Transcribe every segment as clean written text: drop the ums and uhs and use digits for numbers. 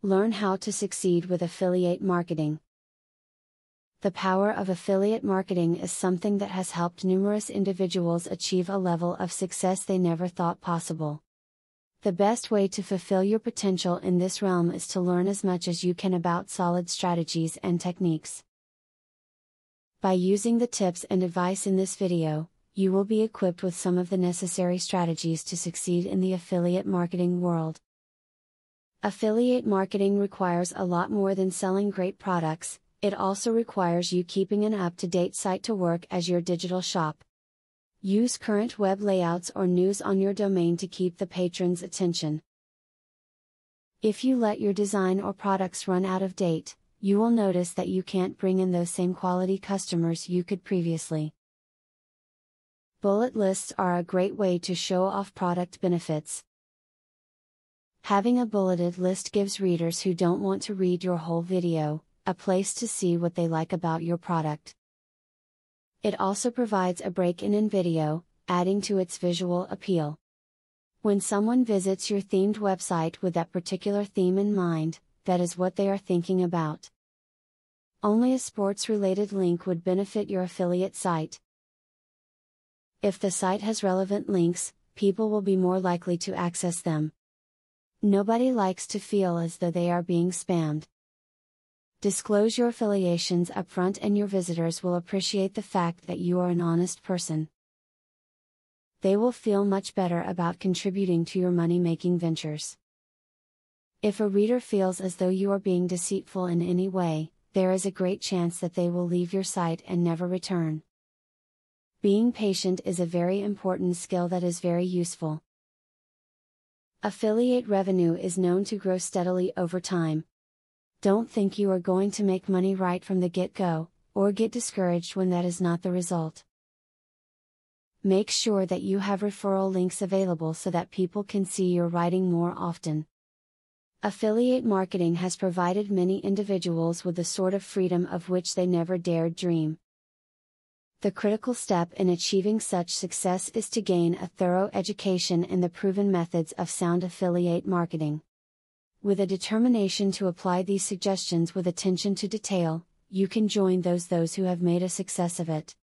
Learn how to succeed with affiliate marketing. The power of affiliate marketing is something that has helped numerous individuals achieve a level of success they never thought possible. The best way to fulfill your potential in this realm is to learn as much as you can about solid strategies and techniques. By using the tips and advice in this video, you will be equipped with some of the necessary strategies to succeed in the affiliate marketing world. Affiliate marketing requires a lot more than selling great products. It also requires you keeping an up-to-date site to work as your digital shop. Use current web layouts or news on your domain to keep the patron's attention. If you let your design or products run out of date, you will notice that you can't bring in those same quality customers you could previously. Bullet lists are a great way to show off product benefits. Having a bulleted list gives readers who don't want to read your whole video a place to see what they like about your product. It also provides a break-in video, adding to its visual appeal. When someone visits your themed website with that particular theme in mind, that is what they are thinking about. Only a sports-related link would benefit your affiliate site. If the site has relevant links, people will be more likely to access them. Nobody likes to feel as though they are being spammed. Disclose your affiliations upfront and your visitors will appreciate the fact that you are an honest person. They will feel much better about contributing to your money-making ventures. If a reader feels as though you are being deceitful in any way, there is a great chance that they will leave your site and never return. Being patient is a very important skill that is very useful. Affiliate revenue is known to grow steadily over time. Don't think you are going to make money right from the get-go, or get discouraged when that is not the result. Make sure that you have referral links available so that people can see your writing more often. Affiliate marketing has provided many individuals with the sort of freedom of which they never dared dream. The critical step in achieving such success is to gain a thorough education in the proven methods of sound affiliate marketing. With a determination to apply these suggestions with attention to detail, you can join those who have made a success of it.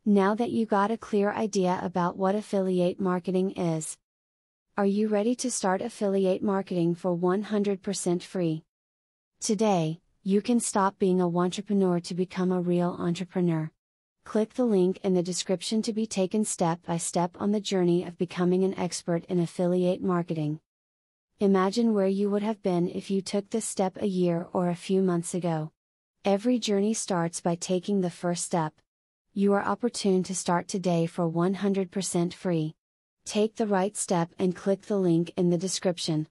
Now that you got a clear idea about what affiliate marketing is, are you ready to start affiliate marketing for 100% free? Today, you can stop being a wantrepreneur to become a real entrepreneur. Click the link in the description to be taken step by step on the journey of becoming an expert in affiliate marketing. Imagine where you would have been if you took this step a year or a few months ago. Every journey starts by taking the first step. You are opportune to start today for 100% free. Take the right step and click the link in the description.